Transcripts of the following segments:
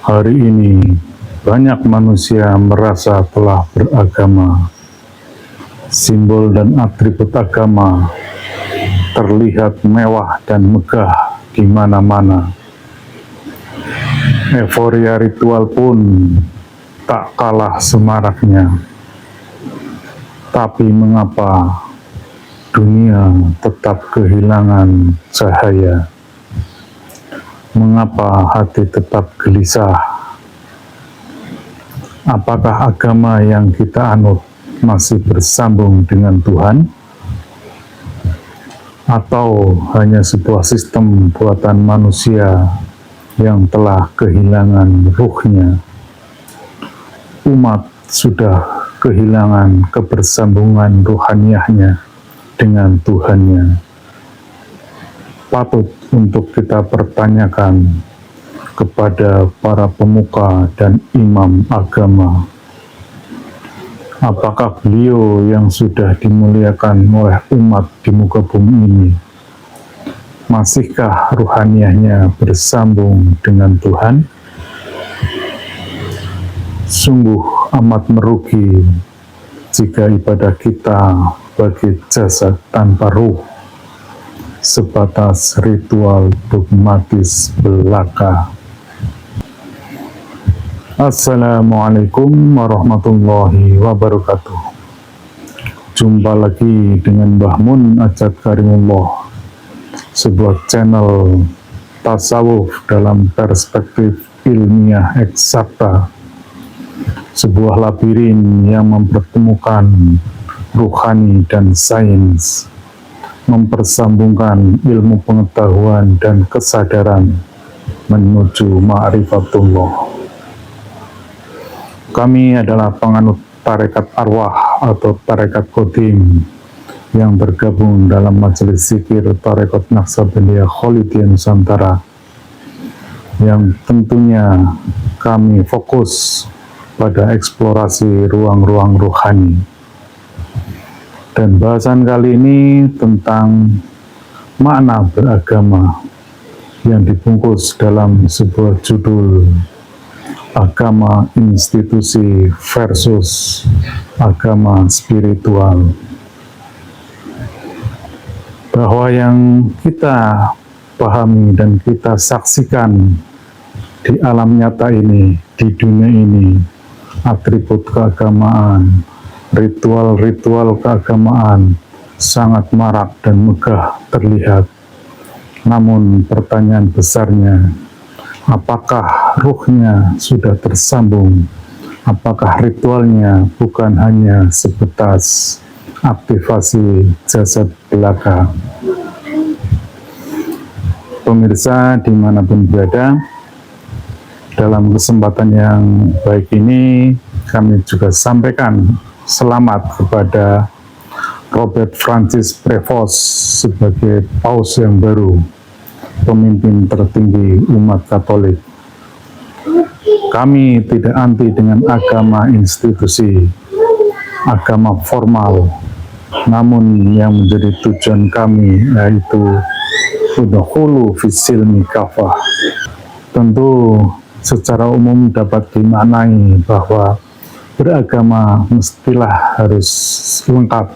Hari ini banyak manusia merasa telah beragama. Simbol dan atribut agama terlihat mewah dan megah di mana-mana. Euforia ritual pun tak kalah semaraknya. Tapi mengapa dunia tetap kehilangan cahaya? Mengapa hati tetap gelisah? Apakah agama yang kita anut masih bersambung dengan Tuhan? Atau hanya sebuah sistem buatan manusia yang telah kehilangan ruhnya? Umat sudah kehilangan kebersambungan rohaniahnya dengan Tuhannya. Patut untuk kita pertanyakan kepada para pemuka dan imam agama, apakah beliau yang sudah dimuliakan oleh umat di muka bumi ini, masihkah rohaniahnya bersambung dengan Tuhan? Sungguh amat merugi jika ibadah kita bagi jasad tanpa ruh, sebatas ritual dogmatis belaka. Assalamualaikum warahmatullahi wabarakatuh. Jumpa lagi dengan Mbah Mun Ajat Karimullah, sebuah channel tasawuf dalam perspektif ilmiah eksakta, sebuah labirin yang mempertemukan ruhani dan sains, mempersambungkan ilmu pengetahuan dan kesadaran menuju ma'rifatullah. Kami adalah penganut tarekat arwah atau tarekat Qadim yang bergabung dalam majelis zikir tarekat Naqsabandiyah Kholidiyah Nusantara, yang tentunya kami fokus pada eksplorasi ruang-ruang rohani. Dan bahasan kali ini tentang makna beragama yang dibungkus dalam sebuah judul agama institusi versus agama spiritual. Bahwa yang kita pahami dan kita saksikan di alam nyata ini, di dunia ini, atribut keagamaan, ritual-ritual keagamaan sangat marak dan megah terlihat. Namun pertanyaan besarnya, apakah ruhnya sudah tersambung? Apakah ritualnya bukan hanya sebatas aktivasi jasad belaka? Pemirsa dimanapun berada, dalam kesempatan yang baik ini kami juga sampaikan selamat kepada Robert Francis Prevost sebagai Paus yang baru, pemimpin tertinggi umat Katolik. Kami tidak anti dengan agama institusi, agama formal, namun yang menjadi tujuan kami yaitu udkhulu fis-silmi kafah. Tentu secara umum dapat dimaknai bahwa beragama mestilah harus lengkap,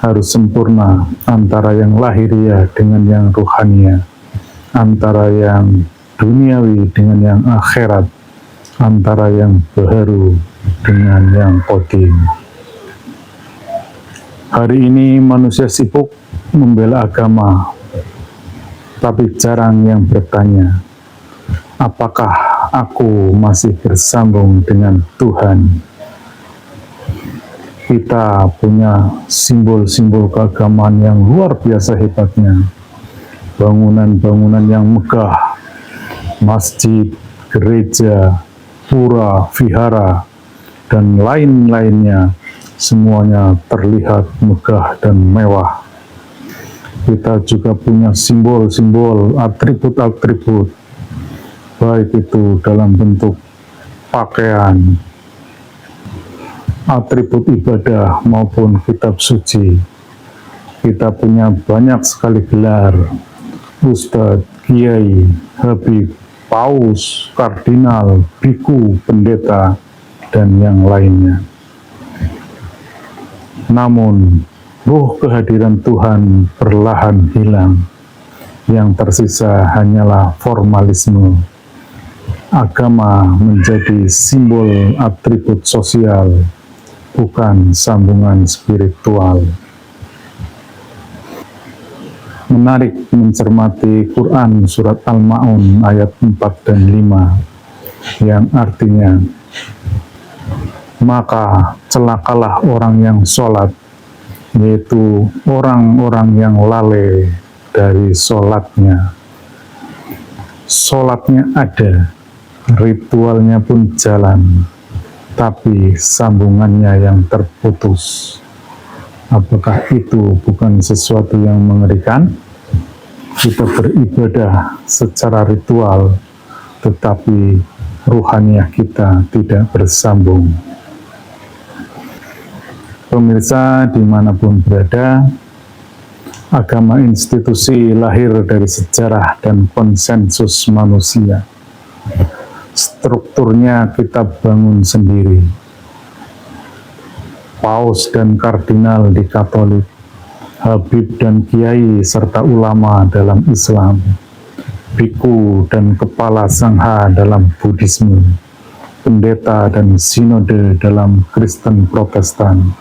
harus sempurna, antara yang lahiriah dengan yang ruhaniah, antara yang duniawi dengan yang akhirat, antara yang baharu dengan yang qadim. Hari ini manusia sibuk membela agama, tapi jarang yang bertanya, apakah aku masih bersambung dengan Tuhan? Kita punya simbol-simbol keagamaan yang luar biasa hebatnya. Bangunan-bangunan yang megah, masjid, gereja, pura, vihara, dan lain-lainnya, semuanya terlihat megah dan mewah. Kita juga punya simbol-simbol, atribut-atribut, baik itu dalam bentuk pakaian, atribut ibadah maupun kitab suci. Kita punya banyak sekali gelar, Ustadz, Kiai, Habib, paus, kardinal, biku, pendeta, dan yang lainnya. Namun, ruh kehadiran Tuhan perlahan hilang. Yang tersisa hanyalah formalisme. Agama menjadi simbol atribut sosial, bukan sambungan spiritual. Menarik mencermati Quran surat Al-Ma'un ayat 4 dan 5 yang artinya, maka celakalah orang yang sholat, yaitu orang-orang yang lalai dari sholatnya. Sholatnya ada, ritualnya pun jalan, tapi sambungannya yang terputus. Apakah itu bukan sesuatu yang mengerikan? Kita beribadah secara ritual, tetapi ruhaniah kita tidak bersambung. Pemirsa dimanapun berada, agama institusi lahir dari sejarah dan konsensus manusia. Strukturnya kita bangun sendiri. Paus dan kardinal di Katolik, habib dan kiai serta ulama dalam Islam, biku dan kepala sangha dalam Buddhisme, pendeta dan sinode dalam Kristen Protestan.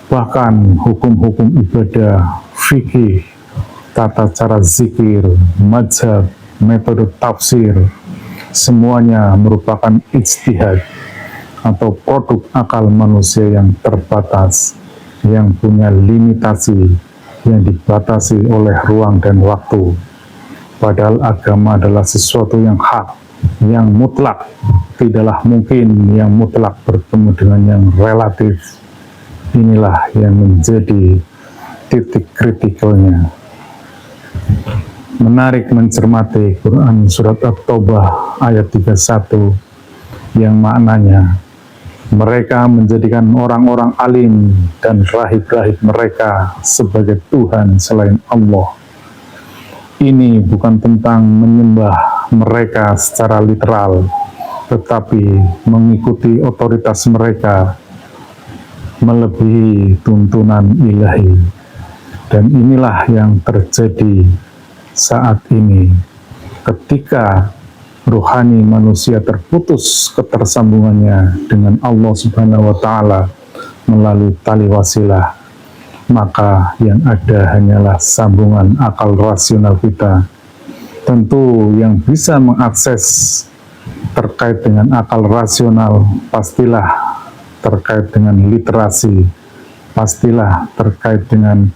Bahkan hukum-hukum ibadah, fikih, tata cara zikir, mazhab, metode tafsir, semuanya merupakan ijtihad atau produk akal manusia yang terbatas, yang punya limitasi, yang dibatasi oleh ruang dan waktu. Padahal agama adalah sesuatu yang hak, yang mutlak. Tidaklah mungkin yang mutlak bertemu dengan yang relatif. Inilah yang menjadi titik kritikalnya. Menarik mencermati Quran surat At-Taubah ayat 31 yang maknanya, mereka menjadikan orang-orang alim dan rahib-rahib mereka sebagai Tuhan selain Allah. Ini bukan tentang menyembah mereka secara literal, tetapi mengikuti otoritas mereka melebihi tuntunan ilahi. Dan inilah yang terjadi saat ini, ketika rohani manusia terputus ketersambungannya dengan Allah Subhanahu wa Ta'ala melalui tali wasilah, maka yang ada hanyalah sambungan akal rasional kita. Tentu yang bisa mengakses terkait dengan akal rasional pastilah terkait dengan literasi, pastilah terkait dengan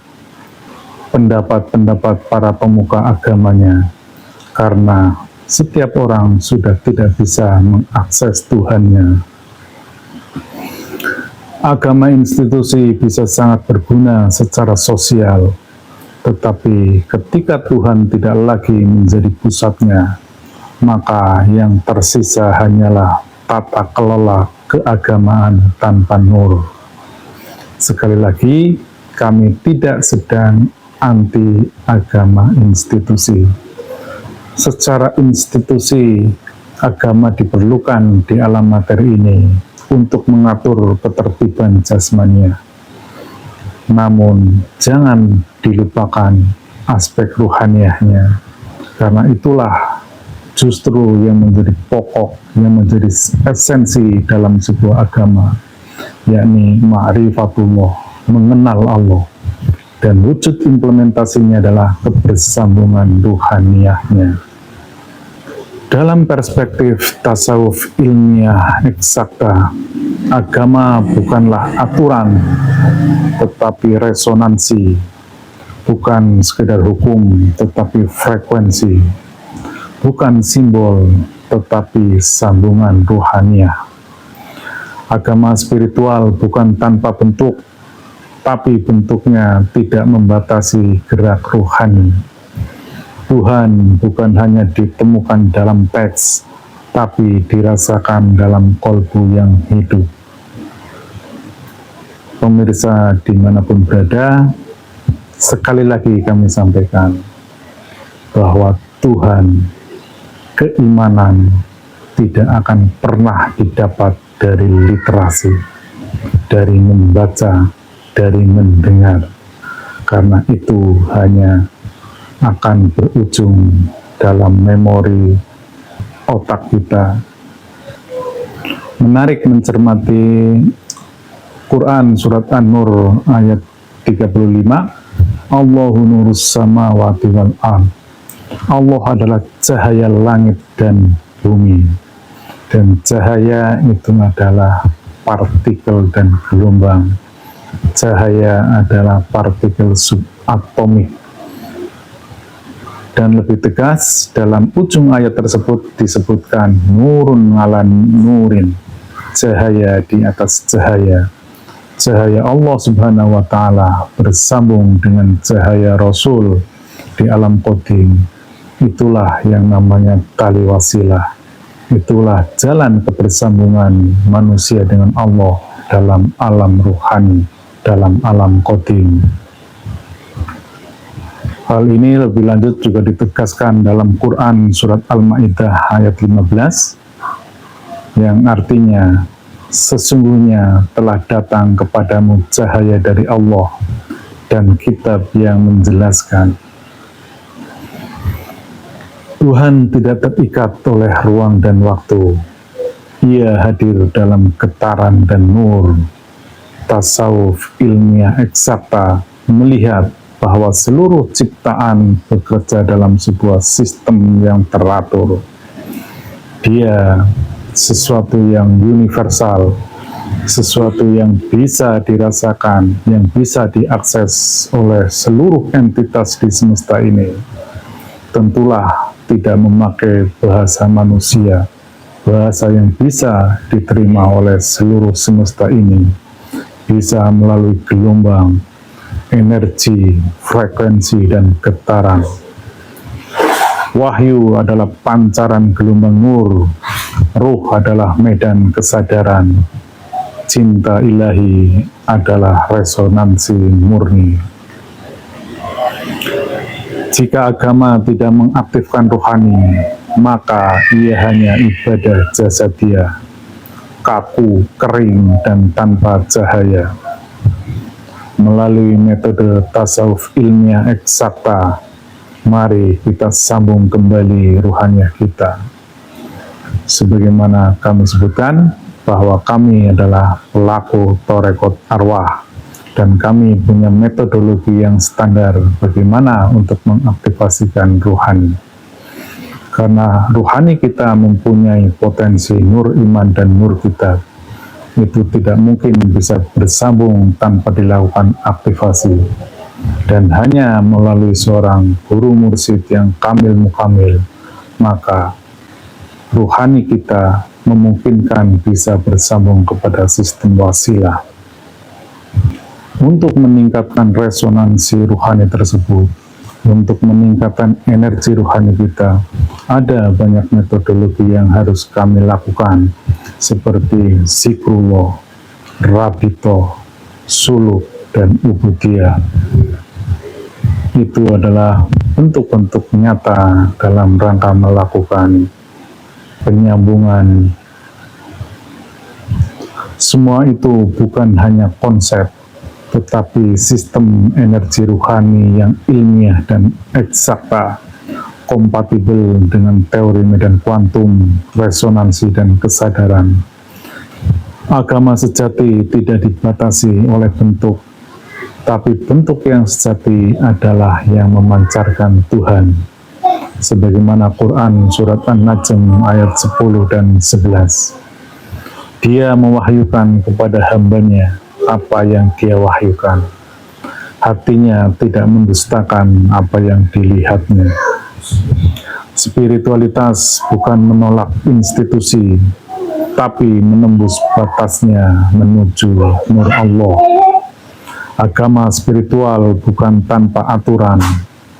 pendapat-pendapat para pemuka agamanya, karena setiap orang sudah tidak bisa mengakses Tuhannya. Agama institusi bisa sangat berguna secara sosial, tetapi ketika Tuhan tidak lagi menjadi pusatnya, maka yang tersisa hanyalah tata kelola keagamaan tanpa nur. Sekali lagi, kami tidak sedang anti agama institusi. Secara institusi, agama diperlukan di alam materi ini untuk mengatur ketertiban jasmania. Namun, jangan dilupakan aspek ruhaniahnya, karena itulah justru yang menjadi pokok, yang menjadi esensi dalam sebuah agama, yakni ma'rifatullah, mengenal Allah. Dan wujud implementasinya adalah kebersambungan ruhaniahnya. Dalam perspektif tasawuf ilmiah eksakta, agama bukanlah aturan, tetapi resonansi, bukan sekedar hukum, tetapi frekuensi, bukan simbol, tetapi sambungan ruhaniah. Agama spiritual bukan tanpa bentuk, tapi bentuknya tidak membatasi gerak rohani. Tuhan bukan hanya ditemukan dalam teks, tapi dirasakan dalam kolbu yang hidup. Pemirsa dimanapun berada, sekali lagi kami sampaikan bahwa Tuhan keimanan tidak akan pernah didapat dari literasi, dari membaca, dari mendengar, karena itu hanya akan berujung dalam memori otak kita. Menarik mencermati Quran surat An-Nur ayat 35, Allahu nurus samawati wal ard. Allah adalah cahaya langit dan bumi. Dan cahaya itu adalah partikel dan gelombang. Cahaya adalah partikel subatomik. Dan lebih tegas, dalam ujung ayat tersebut disebutkan nurun ala nurin, cahaya di atas cahaya. Cahaya Allah Subhanahu wa Ta'ala bersambung dengan cahaya Rasul di alam qadim. Itulah yang namanya tali wasilah. Itulah jalan kebersambungan manusia dengan Allah dalam alam ruhani, dalam alam qadim. Hal ini lebih lanjut juga ditegaskan dalam Quran surat Al-Ma'idah ayat 15, yang artinya, sesungguhnya telah datang kepadamu cahaya dari Allah dan kitab yang menjelaskan. Tuhan tidak terikat oleh ruang dan waktu. Ia hadir dalam getaran dan nur. Tasawuf ilmiah eksakta melihat bahwa seluruh ciptaan bekerja dalam sebuah sistem yang teratur. Dia sesuatu yang universal, sesuatu yang bisa dirasakan, yang bisa diakses oleh seluruh entitas di semesta ini. Tentulah tidak memakai bahasa manusia, bahasa yang bisa diterima oleh seluruh semesta ini, bisa melalui gelombang, energi, frekuensi, dan getaran. Wahyu adalah pancaran gelombang nur, ruh adalah medan kesadaran, cinta ilahi adalah resonansi murni. Jika agama tidak mengaktifkan rohani, maka ia hanya ibadah jasadiah, kaku, kering, dan tanpa cahaya. Melalui metode tasawuf ilmiah eksakta, mari kita sambung kembali ruhaniah kita. Sebagaimana kami sebutkan, bahwa kami adalah pelaku torekot arwah, dan kami punya metodologi yang standar bagaimana untuk mengaktifasikan ruhani. Karena ruhani kita mempunyai potensi nur iman dan nur kitab, itu tidak mungkin bisa bersambung tanpa dilakukan aktivasi. Dan hanya melalui seorang guru mursyid yang kamil mukamil, maka ruhani kita memungkinkan bisa bersambung kepada sistem wasilah. Untuk meningkatkan resonansi ruhani tersebut, untuk meningkatkan energi ruhani kita, ada banyak metodologi yang harus kami lakukan, seperti zikrullah, rabito, suluk, dan ubudiyah. Itu adalah bentuk-bentuk nyata dalam rangka melakukan penyambungan. Semua itu bukan hanya konsep, tetapi sistem energi ruhani yang ilmiah dan eksakta, kompatibel dengan teori medan kuantum, resonansi, dan kesadaran. Agama sejati tidak dibatasi oleh bentuk, tapi bentuk yang sejati adalah yang memancarkan Tuhan. Sebagaimana Quran surat An-Najm ayat 10 dan 11. Dia mewahyukan kepada hambanya apa yang dia wahyukan. Hatinya tidak mendustakan apa yang dilihatnya. Spiritualitas bukan menolak institusi, tapi menembus batasnya menuju nur Allah. Agama spiritual bukan tanpa aturan,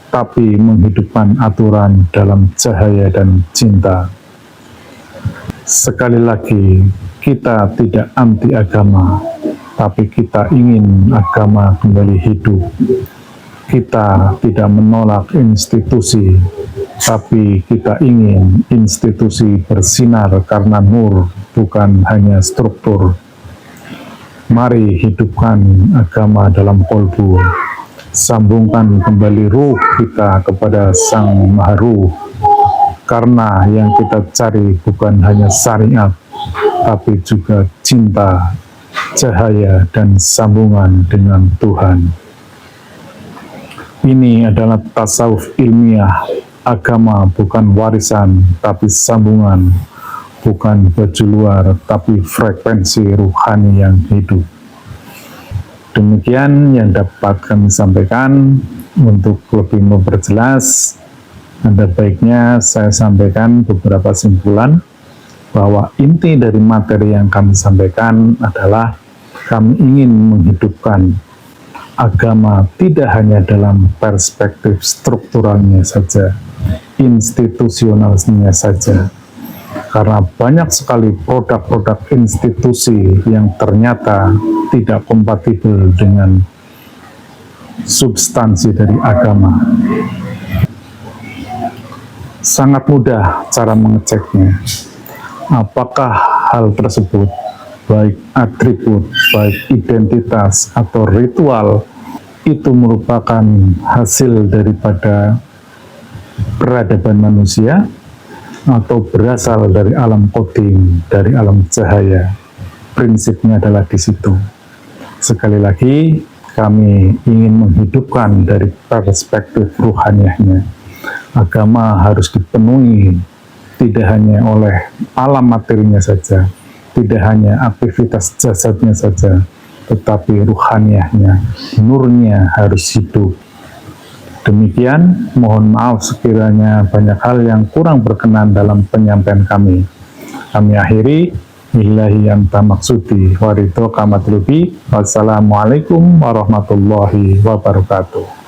tapi menghidupkan aturan dalam cahaya dan cinta. Sekali lagi, kita tidak anti agama, tapi kita ingin agama kembali hidup. Kita tidak menolak institusi, tapi kita ingin institusi bersinar karena nur, bukan hanya struktur. Mari hidupkan agama dalam kolbu, sambungkan kembali ruh kita kepada Sang Maha Ruh, karena yang kita cari bukan hanya syariat, tapi juga cinta, cahaya, dan sambungan dengan Tuhan. Ini adalah tasawuf ilmiah. Agama bukan warisan, tapi sambungan. Bukan baju luar, tapi frekuensi ruhani yang hidup. Demikian yang dapat kami sampaikan. Untuk lebih memperjelas, ada baiknya saya sampaikan beberapa simpulan bahwa inti dari materi yang kami sampaikan adalah kami ingin menghidupkan agama tidak hanya dalam perspektif strukturalnya saja, institusionalnya saja. Karena banyak sekali produk-produk institusi yang ternyata tidak kompatibel dengan substansi dari agama. Sangat mudah cara mengeceknya. Apakah hal tersebut, baik atribut, baik identitas, atau ritual, itu merupakan hasil daripada peradaban manusia, atau berasal dari alam qadim, dari alam cahaya. Prinsipnya adalah di situ. Sekali lagi, kami ingin menghidupkan dari perspektif ruhaniahnya. Agama harus dipenuhi tidak hanya oleh alam materinya saja, tidak hanya aktivitas jasadnya saja, tetapi ruhaniahnya, nurnya harus hidup. Demikian, mohon maaf sekiranya banyak hal yang kurang berkenan dalam penyampaian kami. Kami akhiri, billahi anta maksudi, waridho kamatlubi, wassalamualaikum warahmatullahi wabarakatuh.